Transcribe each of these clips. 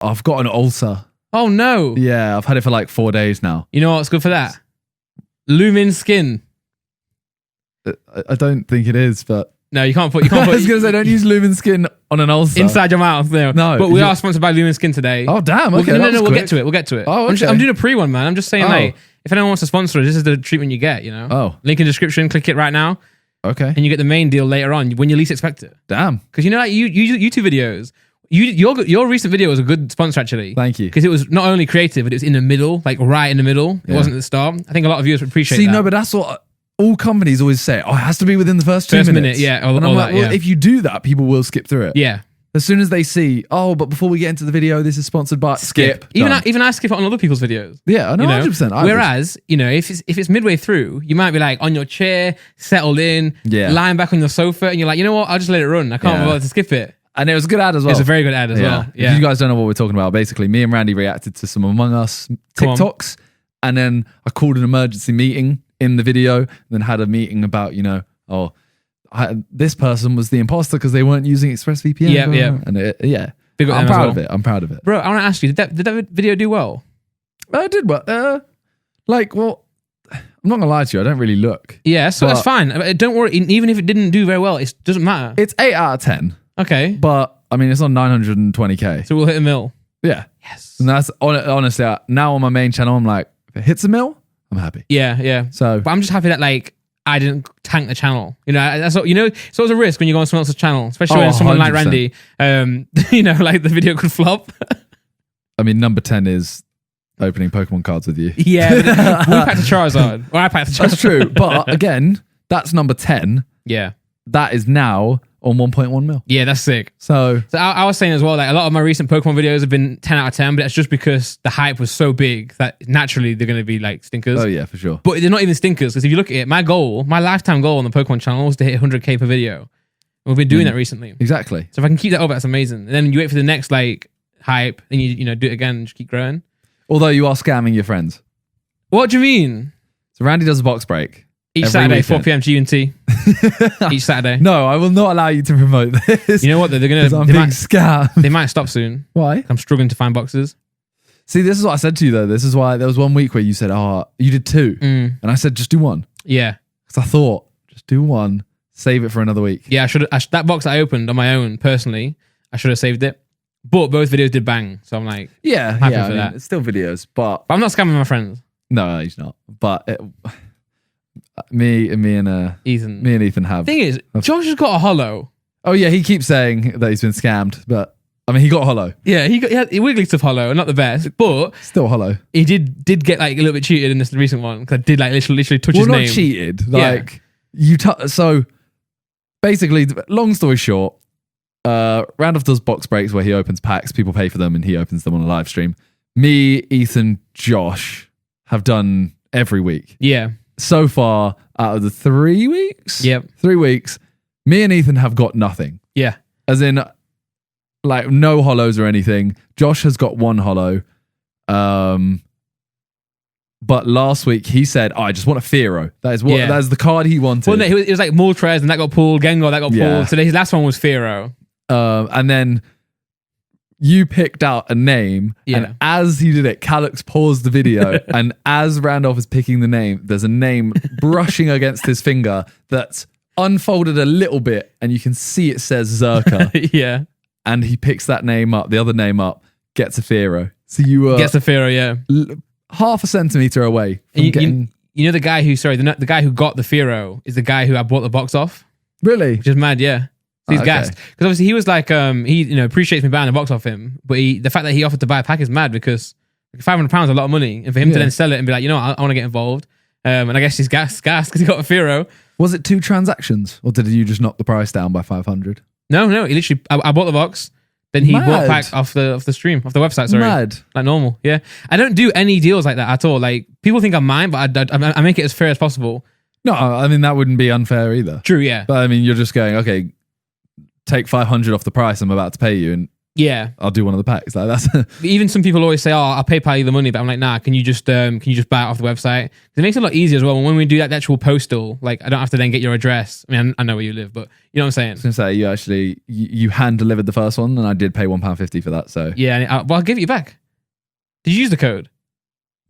I've got an ulcer. Oh no. Yeah, I've had it for like 4 days now. You know what's good for that? Lumin Skin. I don't think it is, but No, you can't put. I was going to say, don't use Lumen Skin on an ulcer. Inside your mouth. No. But we are sponsored by Lumen Skin today. Oh, damn. Okay. No, we'll get to it. We'll get to it. Oh, okay. I'm doing a pre-one, man. I'm just saying, like, if anyone wants to sponsor us, this is the treatment you get, you know? Oh. Link in description. Click it right now. Okay. And you get the main deal later on when you least expect it. Damn. Because, you know, like YouTube videos, your recent video was a good sponsor, actually. Thank you. Because it was not only creative, but it was in the middle, like right in the middle. It wasn't at the start. I think a lot of viewers would appreciate that. See, no, but that's what all companies always say. Oh, it has to be within the first 2 minutes. Minute, yeah. And I'm like, well, if you do that, people will skip through it. Yeah. As soon as they see, oh, but before we get into the video, this is sponsored by skip. Even I skip it on other people's videos. Yeah, I know, 100%. Whereas, you know, if it's midway through, you might be like on your chair, settled in, lying back on your sofa, and you're like, you know what? I'll just let it run. I can't bother to skip it. And it was a good ad as well. It's a very good ad as well. Yeah. If you guys don't know what we're talking about, basically, me and Randy reacted to some Among Us TikToks, and then I called an emergency meeting in the video, and then had a meeting about, you know, this person was the imposter because they weren't using ExpressVPN. Yeah. And I'm proud of it. I'm proud of it. Bro, I want to ask you, did that video do well? It did well. I'm not going to lie to you. I don't really look. Yeah, so that's fine. Don't worry. Even if it didn't do very well, it doesn't matter. It's 8 out of 10. Okay. But, I mean, it's on 920K. So we'll hit a mil. Yeah. Yes. And that's, honestly, now on my main channel, I'm like, if it hits a mil, I'm happy. Yeah. So, but I'm just happy that, like, I didn't tank the channel. You know, that's what, you know, it's always a risk when you go on someone else's channel, especially when someone 100%. Like Randy, you know, like the video could flop. I mean, number 10 is opening Pokemon cards with you. Yeah, but we packed a Charizard. Or I packed a Charizard. That's true. But again, that's number 10. Yeah. That is now on 1.1 mil. Yeah, that's sick. So I was saying as well, like a lot of my recent Pokemon videos have been 10 out of 10, but that's just because the hype was so big that naturally they're going to be like stinkers. Oh yeah, for sure. But they're not even stinkers, because if you look at it, my lifetime goal on the Pokemon channel was to hit 100K per video. And we've been doing that recently. Exactly. So if I can keep that up, that's amazing. And then you wait for the next like hype, and you know do it again and just keep growing. Although you are scamming your friends. What do you mean? So Randy does a box break. Each Saturday, 4 p.m. GMT. Each Saturday. No, I will not allow you to promote this. You know what? They're gonna. I'm being scammed. They might stop soon. Why? I'm struggling to find boxes. See, this is what I said to you though. This is why there was one week where you said, "Oh, you did 2," and I said, "Just do 1." Yeah, because I thought, just do 1, save it for another week. Yeah, I should. That box I opened on my own personally, I should have saved it. But both videos did bang, so I'm like, happy for that. It's still videos, but I'm not scamming my friends. No, he's not. But me and Ethan have. Thing is, Josh has got a hollow. Oh yeah, he keeps saying that he's been scammed, but I mean, he got hollow. Yeah, he had Wiggly stuff hollow, not the best, but still hollow. He did get like a little bit cheated in this recent one because I did like literally touch his name. Well, not cheated. Like so. Basically, long story short, Randolph does box breaks where he opens packs. People pay for them, and he opens them on a live stream. Me, Ethan, Josh have done every week. Yeah. So far, out of the 3 weeks, 3 weeks, me and Ethan have got nothing. Yeah. As in, like, no hollows or anything. Josh has got 1 hollow. But last week, he said, I just want a Fearow. That is the card he wanted. Well, no, it was like Moltres, and that got pulled. Gengar, that got pulled. So his last one was Fearow. And then you picked out a name, and as he did it, Calix paused the video, and as Randolph is picking the name, there's a name brushing against his finger that's unfolded a little bit, and you can see it says Zerkaa. Yeah. And he picks that name up, the other name up, gets a Fearow. So you gets a Fearow, yeah. Half a centimeter away from getting... You know the guy who, the guy who got the Fearow is the guy who I bought the box off? Really? Which is mad, yeah. He's gassed. Because obviously he was like, he appreciates me buying the box off him, but the fact that he offered to buy a pack is mad because £500 is a lot of money. And for him to then sell it and be like, you know what, I want to get involved. And I guess he's gassed because he got a Fearow. Was it 2 transactions? Or did you just knock the price down by 500? No, he literally, I bought the box. Then he bought a pack off the stream, off the website, sorry. Mad. Like normal, yeah. I don't do any deals like that at all. Like, people think I'm mine, but I make it as fair as possible. No, I mean, that wouldn't be unfair either. True, yeah. But I mean, you're just going, okay, take 500 off the price I'm about to pay you, and Yeah. I'll do one of the packs. Like that's Even some people always say, "Oh, I'll PayPal you the money," but I'm like, "Nah, can you just buy it off the website?" Because it makes it a lot easier as well. When we do that actual postal, like I don't have to then get your address. I mean, I know where you live, but you know what I'm saying. I was gonna say you hand delivered the first one, and I did pay £1.50 for that. So yeah, and I'll give it you back. Did you use the code?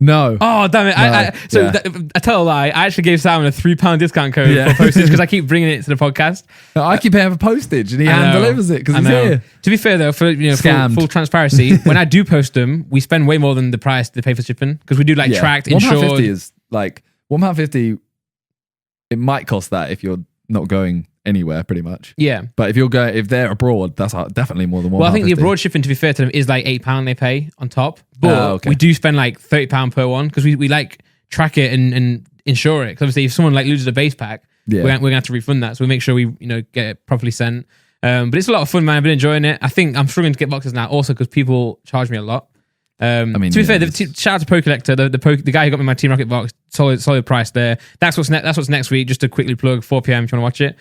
No. Oh, damn it. I tell a lie. I actually gave Simon a £3 discount code for postage because I keep bringing it to the podcast. No, I keep paying for postage and he hand delivers it because he's here. To be fair though, for full transparency, when I do post them, we spend way more than the price they pay for shipping because we do like tracked, insured. £1.50 is like £1.50. It might cost that if you're not going anywhere, pretty much. Yeah. But if they're abroad, that's definitely more than £1.50. Well, I think the abroad shipping, to be fair to them, is like £8 they pay on top. But we do spend like £30 per one because we like track it and insure it. Because obviously, if someone like loses a base pack, we're gonna have to refund that. So we make sure we get it properly sent. But it's a lot of fun, man. I've been enjoying it. I think I'm struggling to get boxes now, also because people charge me a lot. I mean, to be fair, shout out to Poke Collector, the guy who got me my Team Rocket box, solid price there. That's what's next week. Just to quickly plug 4 p.m. if you want to watch it.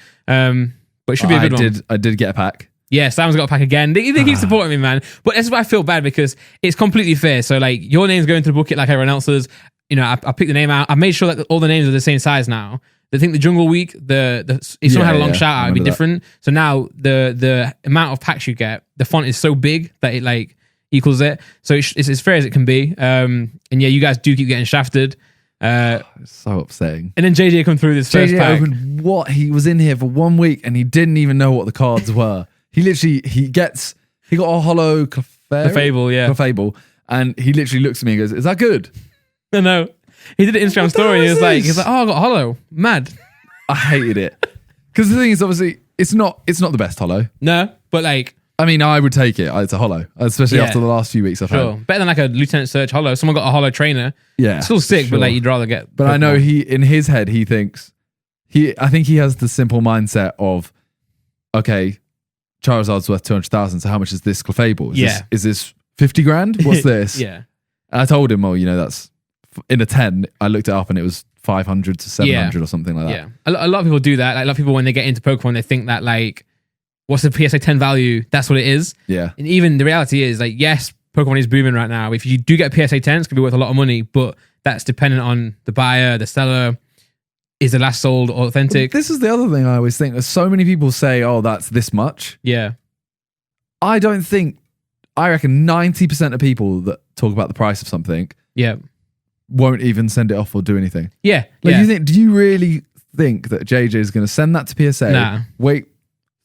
But it should be a good one. I did get a pack. Yeah, Sam's got a pack again. They keep supporting me, man. But that's why I feel bad because it's completely fair. So like your name's going to the bucket like everyone else's. I picked the name out. I made sure that all the names are the same size now. I think the Jungle Week, if someone had a long shout out, it'd be different. So now the amount of packs you get, the font is so big that it like equals it. So it's as fair as it can be. And yeah, you guys do keep getting shafted. It's so upsetting. And then JJ come through this first pack. Opened he was in here for 1 week and he didn't even know what the cards were. He got a hollow Clefable, and he literally looks at me and goes, "Is that good?" No. He did an Instagram story and he was like, "Oh, I got a hollow. Mad." I hated it. Because the thing is, obviously, it's not the best hollow. No, but like, I mean, I would take it. It's a hollow, especially after the last few weeks I've had. Better than like a Lieutenant Surge hollow. Someone got a hollow trainer. Yeah. It's still sick, but like you'd rather get. But Pokemon. I know in his head, he thinks, I think he has the simple mindset of, okay, Charizard's worth 200,000, so how much is this Clefable? Is this 50 grand? What's this? Yeah. And I told him, that's in a 10. I looked it up and it was 500 to 700 or something like that. Yeah. A lot of people do that. Like, a lot of people, when they get into Pokemon, they think that like, what's the PSA 10 value? That's what it is. Yeah. And even the reality is like, yes, Pokemon is booming right now. If you do get a PSA 10, it's going to be worth a lot of money, but that's dependent on the buyer, the seller. Is the last sold authentic? This is the other thing I always think. There's so many people say, "Oh, that's this much." Yeah. I reckon 90% of people that talk about the price of something, won't even send it off or do anything. Yeah. Do you really think that JJ is going to send that to PSA? Nah. Wait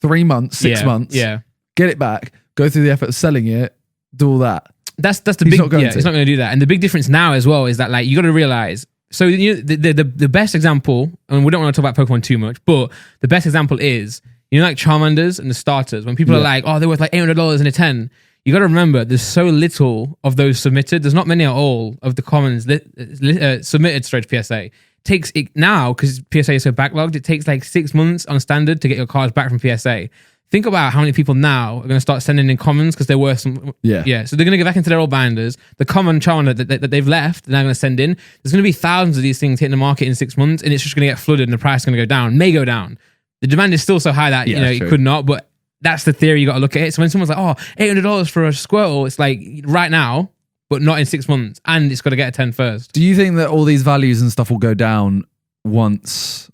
3 months, 6 months, get it back, go through the effort of selling it, do all that. That's the big. He's not going to do that. And the big difference now as well is that like you got to realize. So the best example, and we don't want to talk about Pokemon too much, but the best example is like Charmanders and the starters. When people are like, "Oh, they're worth like $800 in a 10," you got to remember there's so little of those submitted. There's not many at all of the commons submitted straight to PSA. Takes it now because PSA is so backlogged. It takes like 6 months on standard to get your cards back from PSA. Think about how many people now are going to start sending in commons because they're worth some. Yeah. So they're going to get back into their old binders. The common Charmander that they've left, they're now going to send in. There's going to be thousands of these things hitting the market in 6 months, and it's just going to get flooded, and the price is going to go down. May go down. The demand is still so high that it could not. But that's the theory you got to look at it. So when someone's like, "Oh, $800 for a Squirtle," it's like right now, but not in 6 months, and it's got to get a 10 first. Do you think that all these values and stuff will go down once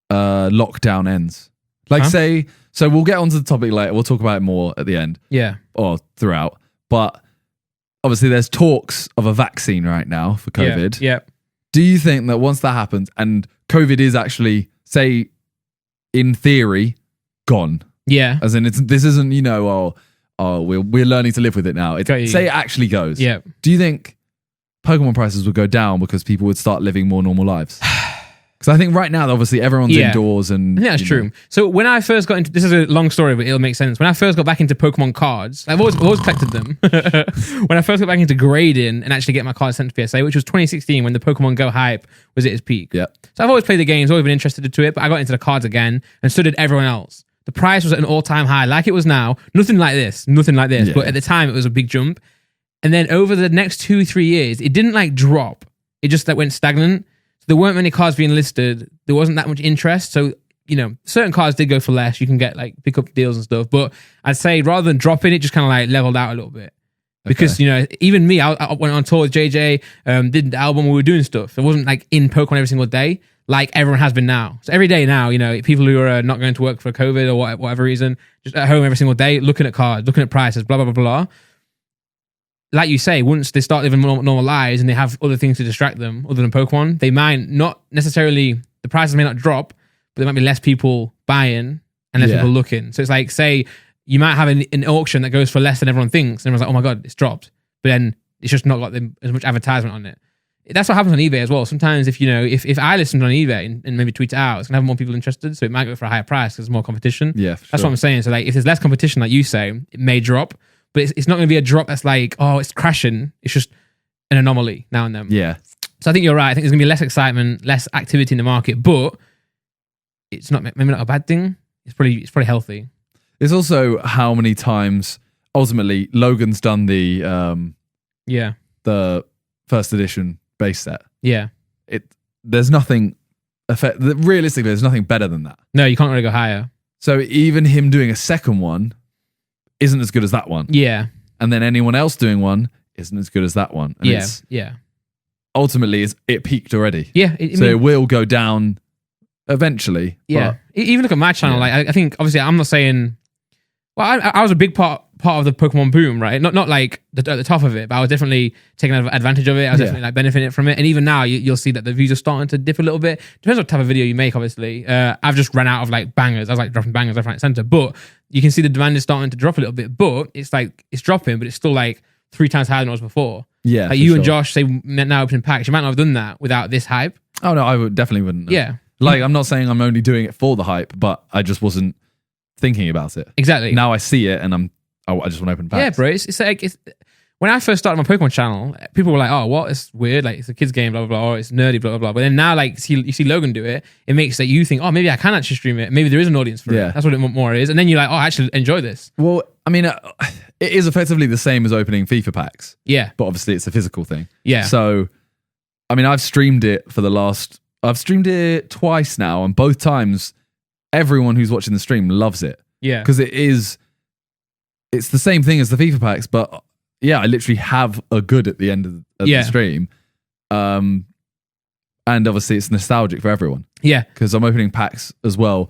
lockdown ends? Like say. So we'll get onto the topic later. We'll talk about it more at the end. Yeah. Or throughout. But obviously there's talks of a vaccine right now for COVID. Yeah. Do you think that once that happens and COVID is actually, say, in theory, gone? Yeah. As in, this isn't, we're learning to live with it now. Say it actually goes. Yeah. Do you think Pokemon prices would go down because people would start living more normal lives? Because I think right now, obviously, everyone's indoors and... Yeah, that's true. So when I first got into... This is a long story, but it'll make sense. When I first got back into Pokemon cards, I've always collected them. When I first got back into grading and actually get my cards sent to PSA, which was 2016 when the Pokemon Go hype was at its peak. Yeah. So I've always played the games, always been interested to it, but I got into the cards again, and so did everyone else. The price was at an all-time high, like it was now. Nothing like this. Yeah. But at the time, it was a big jump. And then over the next 2-3 years, it didn't like drop. It just went stagnant. There weren't many cards being listed. There wasn't that much interest. So certain cards did go for less. You can get like pick up deals and stuff. But I'd say rather than dropping it, just kind of like leveled out a little bit. Because, even me, I went on tour with JJ, did the album, we were doing stuff. It wasn't like in Pokemon every single day, like everyone has been now. So every day now, people who are not going to work for COVID or whatever reason, just at home every single day, looking at cards, looking at prices, blah, blah, blah, blah. Like you say, once they start living normal lives and they have other things to distract them other than Pokemon, they might not necessarily, the prices may not drop, but there might be less people buying and less people looking. So it's like, say, you might have an auction that goes for less than everyone thinks. And everyone's like, oh my God, it's dropped. But then it's just not got as much advertisement on it. That's what happens on eBay as well. Sometimes if I listened on eBay and maybe tweet it out, it's going to have more people interested. So it might go for a higher price because there's more competition. Yeah, That's what I'm saying. So like, if there's less competition, like you say, it may drop. But it's not going to be a drop that's like, oh, it's crashing. It's just an anomaly now and then. Yeah. So I think you're right. I think there's going to be less excitement, less activity in the market. But it's maybe not a bad thing. It's pretty healthy. It's also how many times ultimately Logan's done the first edition base set. Yeah. There's nothing realistically there's nothing better than that. No, you can't really go higher. So even him doing a second one isn't as good as that one. Yeah. And then anyone else doing one isn't as good as that one. And ultimately it peaked already. Yeah. It will go down eventually. Yeah. Even look at my channel. Like I think obviously I'm not saying. Well, I was a big part of the Pokemon boom, right? Not like at the top of it, but I was definitely taking advantage of it. I was definitely like benefiting from it. And even now, you'll see that the views are starting to dip a little bit. Depends what type of video you make, obviously. I've just run out of like bangers. I was like dropping bangers left, right, center. But you can see the demand is starting to drop a little bit. But it's like it's dropping, but it's still like 3 times higher than it was before. Yeah, like you and Josh say now opening packs. You might not have done that without this hype. Oh no, I definitely wouldn't. Yeah, like I'm not saying I'm only doing it for the hype, but I just wasn't thinking about it. Exactly. Now I see it and I just want to open packs. Yeah, bro. It's like when I first started my Pokemon channel, people were like, "Oh, what? It's weird. Like it's a kids game, blah blah blah. Or it's nerdy, blah blah blah." But then now, like you see Logan do it, it makes that you think, "Oh, maybe I can actually stream it. Maybe there is an audience for it." That's what it more is. And then you're like, "Oh, I actually enjoy this." Well, I mean, it is effectively the same as opening FIFA packs. Yeah, but obviously it's a physical thing. Yeah. So, I mean, I've streamed it twice now, and both times, everyone who's watching the stream loves it. Yeah, because it's the same thing as the FIFA packs, but yeah, I literally have a good at the end of the stream. And obviously it's nostalgic for everyone. Yeah. Because I'm opening packs as well.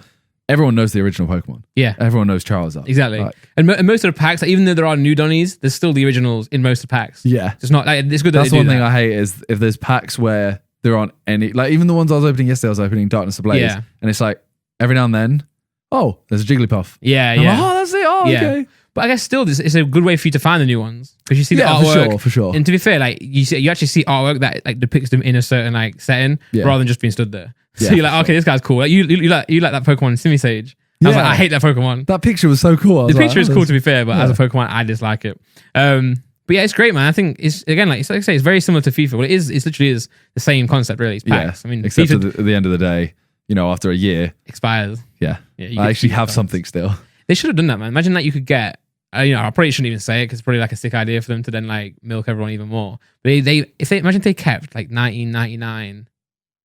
Everyone knows the original Pokemon. Yeah. Everyone knows Charizard. Exactly. Like, and most of the packs, like, even though there are new Donnies, there's still the originals in most of the packs. Yeah. It's not like, it's good that That's one thing I hate is if there's packs where there aren't any, like even the ones I was opening yesterday, I was opening Darkness Ablaze. Yeah. And it's like every now and then, oh, there's a Jigglypuff. Yeah, I'm yeah. like, oh, that's it. Oh, yeah. Okay. But I guess still, it's a good way for you to find the new ones because you see the artwork. For sure. And to be fair, like you actually see artwork that like depicts them in a certain like setting rather than just being stood there. So you're like, okay, this guy's cool. Like you like that Pokemon Simisage. I was like, I hate that Pokemon. That picture was so cool. The picture is cool to be fair, but as a Pokemon, I dislike it. But yeah, it's great, man. I think it's again like I say, it's very similar to FIFA. Well, it literally is the same concept, really. It's packs. I mean, except FIFA at the end of the day, after a year, expires. Yeah, I actually have something still. They should have done that, man. Imagine that you could get. I probably shouldn't even say it because it's probably like a sick idea for them to then like milk everyone even more. But imagine if they kept like 1999,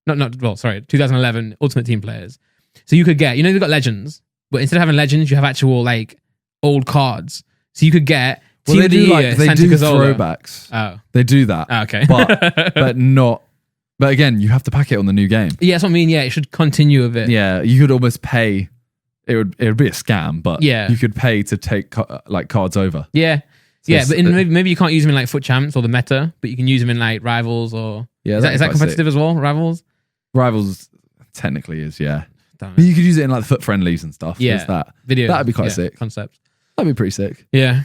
2011 Ultimate Team players. So you could get, they've got legends, but instead of having legends, you have actual like old cards. So you could get Team of the Year, they Santa do Cazorla. Throwbacks. Oh, they do that. Oh, okay, but not. But again, you have to pack it on the new game. Yeah, that's what I mean. Yeah, it should continue a bit. Yeah, you could almost pay. It would be a scam, but you could pay to take like cards over. Yeah, so yeah, but maybe you can't use them in like Foot Champs or the meta, but you can use them in like Rivals or is that competitive as well? Rivals technically is but you could use it in like the Foot Friendlies and stuff. Yeah, that'd be quite sick. Concept. That'd be pretty sick. Yeah.